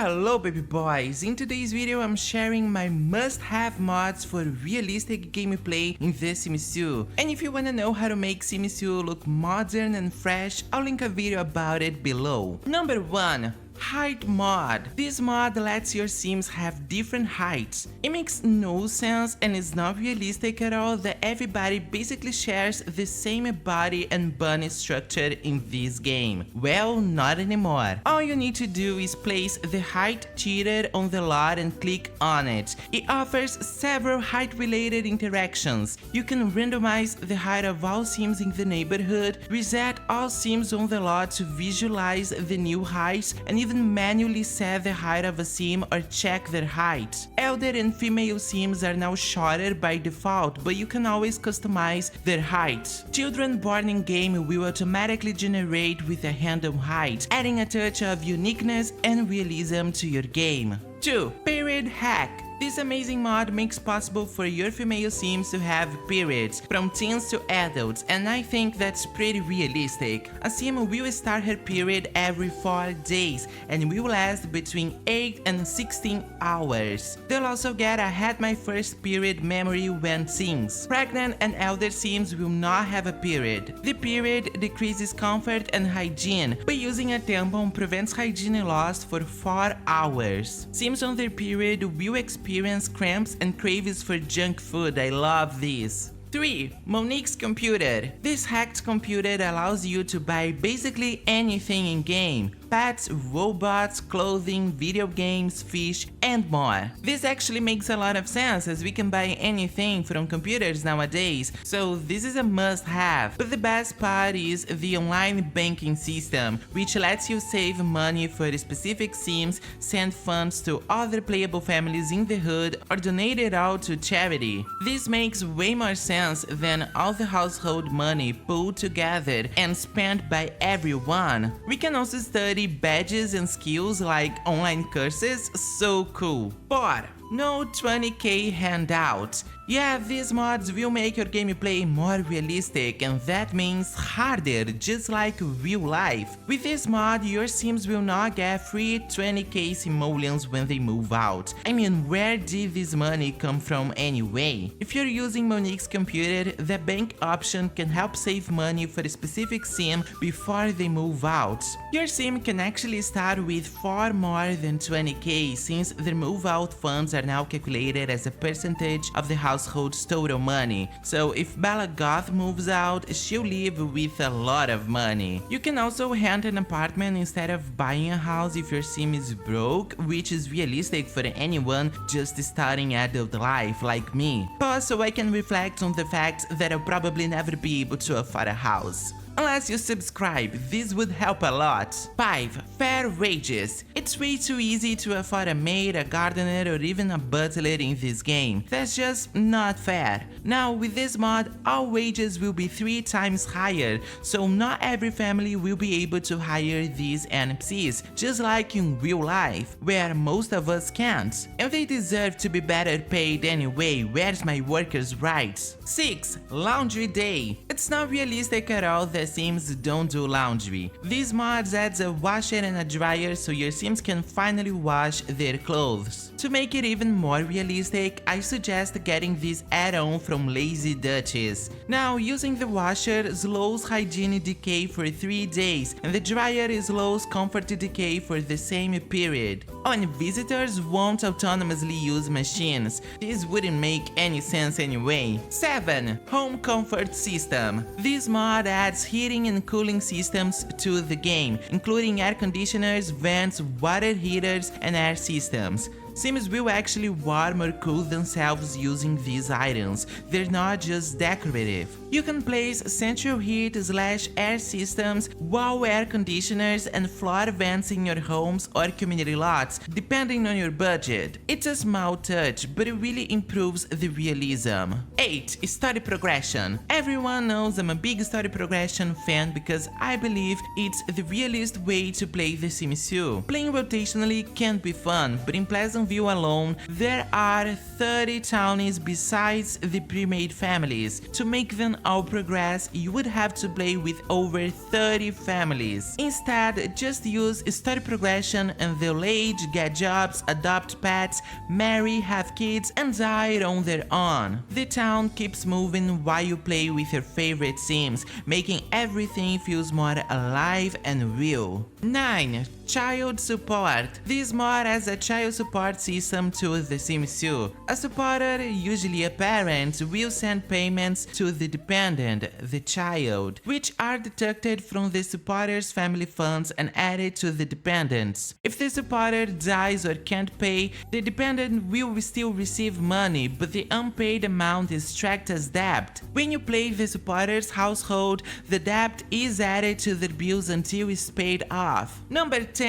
Hello baby boys, in today's video I'm sharing my must-have mods for realistic gameplay in The Sims 2. And if you wanna know how to make Sims 2 look modern and fresh, I'll link a video about it below. Number 1. Height mod. This mod lets your Sims have different heights. It makes no sense and is not realistic at all that everybody basically shares the same body and body structure in this game. Well, not anymore. All you need to do is place the height cheater on the lot and click on it. It offers several height related interactions. You can randomize the height of all Sims in the neighborhood, reset all Sims on the lot to visualize the new heights, and even manually set the height of a sim or check their height. Elder and female sims are now shorter by default, but you can always customize their height. Children born in game will automatically generate with a random height, adding a touch of uniqueness and realism to your game. 2. Period hack. This amazing mod makes possible for your female sims to have periods, from teens to adults, and I think that's pretty realistic. A sim will start her period every 4 days and will last between 8 and 16 hours. They'll also get a had my first period memory when teens. Pregnant and elder sims will not have a period. The period decreases comfort and hygiene, but using a tampon prevents hygiene loss for 4 hours. Sims on their period will experience cramps and cravings for junk food. I love this. 3. Monique's computer. This hacked computer allows you to buy basically anything in game. Pets, robots, clothing, video games, fish, and more. This actually makes a lot of sense as we can buy anything from computers nowadays, so this is a must-have. But the best part is the online banking system, which lets you save money for specific sims, send funds to other playable families in the hood, or donate it all to charity. This makes way more sense than all the household money pulled together and spent by everyone. We can also study badges and skills like online courses. So cool. 4. No 20k handout. Yeah, these mods will make your gameplay more realistic, and that means harder, just like real life. With this mod, your sims will not get free 20k simoleons when they move out. I mean, where did this money come from anyway? If you're using Monique's computer, the bank option can help save money for a specific sim before they move out. Your sim can actually start with far more than 20k, since their move out funds are now calculated as a percentage of the household's total money. So if Bella Goth moves out, she'll leave with a lot of money. You can also rent an apartment instead of buying a house if your sim is broke, which is realistic for anyone just starting adult life like me. Pause so I can reflect on the fact that I'll probably never be able to afford a house. Unless you subscribe, this would help a lot. 5. Fair wages. It's way too easy to afford a maid, a gardener, or even a butler in this game. That's just not fair. Now with this mod, all wages will be 3 times higher, so not every family will be able to hire these NPCs, just like in real life, where most of us can't. And they deserve to be better paid anyway. Where's my workers' rights? 6. Laundry day. It's not realistic at all that sims don't do laundry. This mod adds a washer and a dryer so your sims can finally wash their clothes. To make it even more realistic, I suggest getting this add-on from Lazy Duchess. Now, using the washer slows hygiene decay for 3 days, and the dryer slows comfort decay for the same period. And visitors won't autonomously use machines. This wouldn't make any sense anyway. 7. Home comfort system. This mod adds heating and cooling systems to the game, including air conditioners, vents, water heaters, and air systems. Sims will actually warm or cool themselves using these items. They're not just decorative. You can place central heat / air systems, wall air conditioners, and floor vents in your homes or community lots, depending on your budget. It's a small touch, but it really improves the realism. 8. Story progression. Everyone knows I'm a big story progression fan because I believe it's the realist way to play The Sims 2. Playing rotationally can be fun, but in Pleasant Pleasantville alone, there are 30 townies besides the pre-made families. To make them all progress, you would have to play with over 30 families. Instead, just use story progression and they'll age, get jobs, adopt pets, marry, have kids, and die on their own. The town keeps moving while you play with your favorite sims, making everything feels more alive and real. 9. Child support. This mod adds a child support system to The Sims 2. A supporter, usually a parent, will send payments to the dependent, the child, which are deducted from the supporter's family funds and added to the dependents. If the supporter dies or can't pay, the dependent will still receive money, but the unpaid amount is tracked as debt. When you play the supporter's household, the debt is added to their bills until it's paid off. Number 10.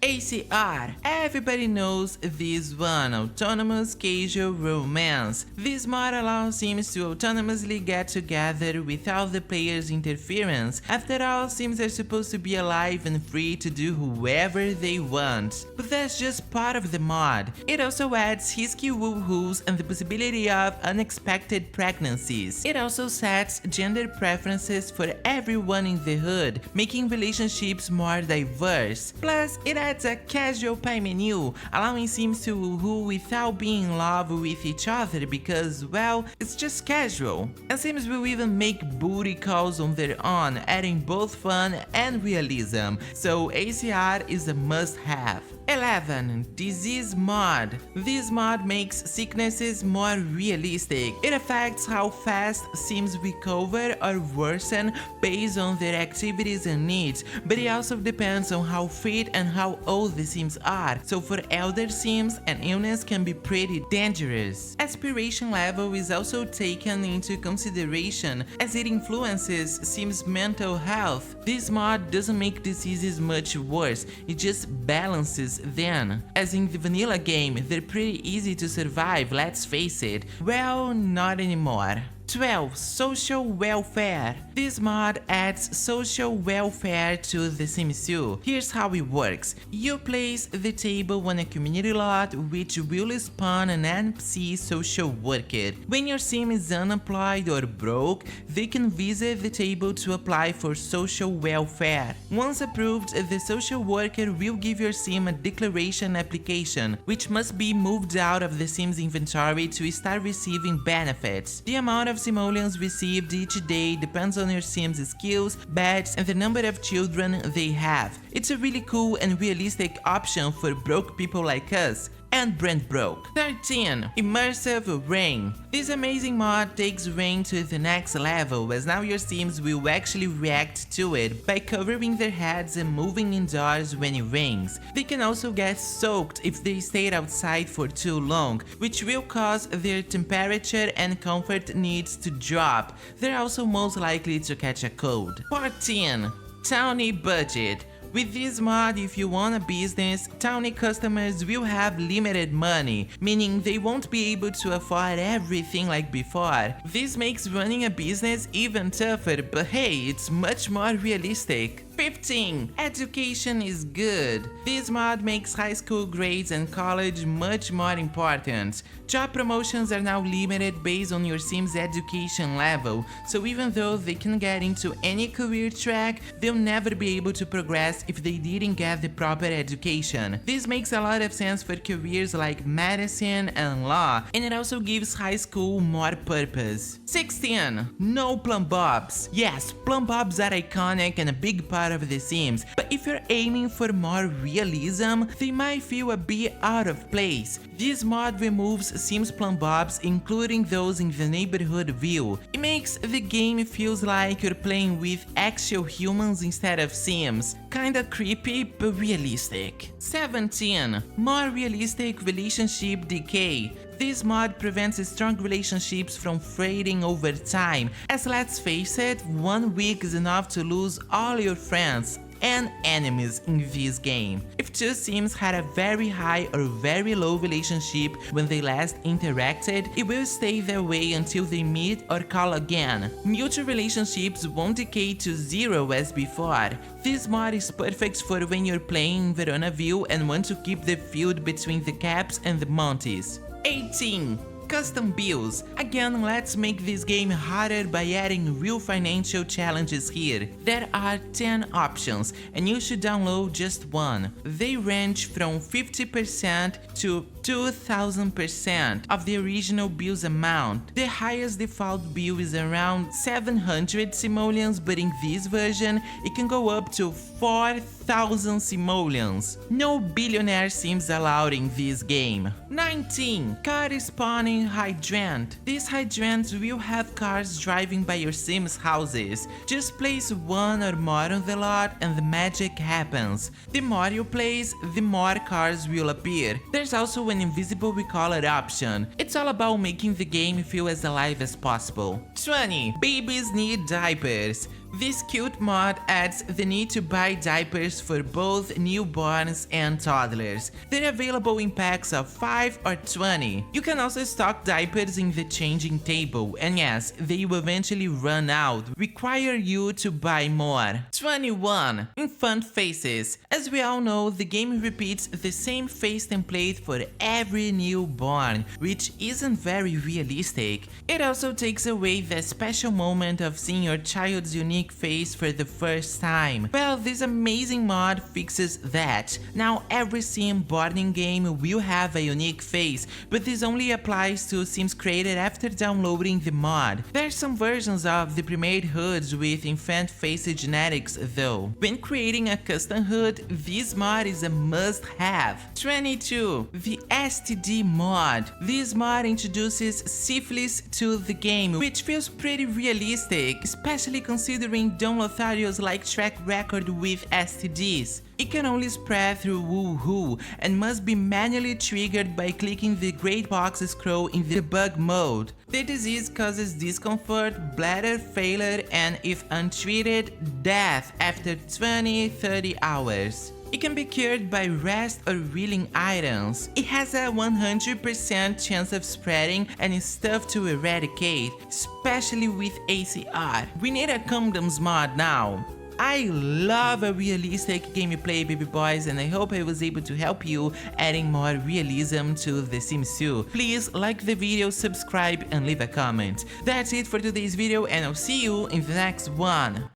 ACR. Everybody knows this one, Autonomous Casual Romance. This mod allows Sims to autonomously get together without the player's interference. After all, Sims are supposed to be alive and free to do whoever they want. But that's just part of the mod. It also adds risky woohoos and the possibility of unexpected pregnancies. It also sets gender preferences for everyone in the hood, making relationships more diverse. Plus, it adds a casual pay menu, allowing Sims to woohoo without being in love with each other because, well, it's just casual. And Sims will even make booty calls on their own, adding both fun and realism, so ACR is a must-have. 11. Disease mod. This mod makes sicknesses more realistic. It affects how fast Sims recover or worsen based on their activities and needs, but it also depends on how fit and how old the Sims are, so for elder Sims, an illness can be pretty dangerous. Aspiration level is also taken into consideration as it influences Sims' mental health. This mod doesn't make diseases much worse, it just balances them. As in the vanilla game, they're pretty easy to survive, let's face it. Well, not anymore. 12. Social welfare. This mod adds social welfare to The Sims 2. Here's how it works. You place the table on a community lot, which will spawn an NPC social worker. When your sim is unemployed or broke, they can visit the table to apply for social welfare. Once approved, the social worker will give your sim a declaration application, which must be moved out of the sim's inventory to start receiving benefits. The amount of simoleons received each day depends on your sim's skills, badges, and the number of children they have. It's a really cool and realistic option for broke people like us. And Brent broke. 13. Immersive rain. This amazing mod takes rain to the next level, as now your sims will actually react to it by covering their heads and moving indoors when it rains. They can also get soaked if they stayed outside for too long, which will cause their temperature and comfort needs to drop. They're also most likely to catch a cold. 14. Townie budget. With this mod, if you want a business, Townie customers will have limited money, meaning they won't be able to afford everything like before. This makes running a business even tougher, but hey, it's much more realistic. 15. Education is good. This mod makes high school grades and college much more important. Job promotions are now limited based on your sim's education level, so even though they can get into any career track, they'll never be able to progress if they didn't get the proper education. This makes a lot of sense for careers like medicine and law, and it also gives high school more purpose. 16. No plumbobs. Yes, plumbobs are iconic and a big part of The Sims, but if you're aiming for more realism, they might feel a bit out of place. This mod removes Sims plumbobs, including those in the neighborhood view. It makes the game feels like you're playing with actual humans instead of Sims. Kinda creepy, but realistic. 17. More realistic relationship decay. This mod prevents strong relationships from fading over time, as let's face it, 1 week is enough to lose all your friends. and enemies in this game. If two sims had a very high or very low relationship when they last interacted, it will stay that way until they meet or call again. Mutual relationships won't decay to zero as before. This mod is perfect for when you're playing in Verona View and want to keep the feud between the Caps and the Monties. 18. Custom bills. Again, let's make this game harder by adding real financial challenges here. There are 10 options and you should download just one. They range from 50% to 2000% of the original bill's amount. The highest default bill is around 700 simoleons, but in this version it can go up to 4,000 simoleons. No billionaire sims allowed in this game. 19. Car spawning hydrant. These hydrants will have cars driving by your sims' houses. Just place one or more on the lot and the magic happens. The more you place, the more cars will appear. There's also an invisible recolor option. It's all about making the game feel as alive as possible. 20. Babies need diapers. This cute mod adds the need to buy diapers for both newborns and toddlers. They're available in packs of 5 or 20. You can also stock diapers in the changing table, and yes, they will eventually run out, require you to buy more. 21. Infant faces. As we all know, the game repeats the same face template for every newborn, which isn't very realistic. It also takes away the special moment of seeing your child's unique face for the first time. Well, this amazing mod fixes that. Now every sim born in game will have a unique face, but this only applies to sims created after downloading the mod. There are some versions of the pre-made hoods with infant face genetics though. When creating a custom hood, this mod is a must-have. 22. The STD mod. This mod introduces syphilis to the game, which feels pretty realistic, especially considering Downlotharios like track record with STDs. It can only spread through woohoo and must be manually triggered by clicking the gray box scroll in the debug mode. The disease causes discomfort, bladder failure, and if untreated, death after 20-30 hours. It can be cured by rest or reeling items. It has a 100% chance of spreading and is tough to eradicate, especially with ACR. We need a condoms mod now. I love a realistic gameplay, baby boys, and I hope I was able to help you adding more realism to The Sims 2. Please like the video, subscribe, and leave a comment. That's it for today's video, and I'll see you in the next one.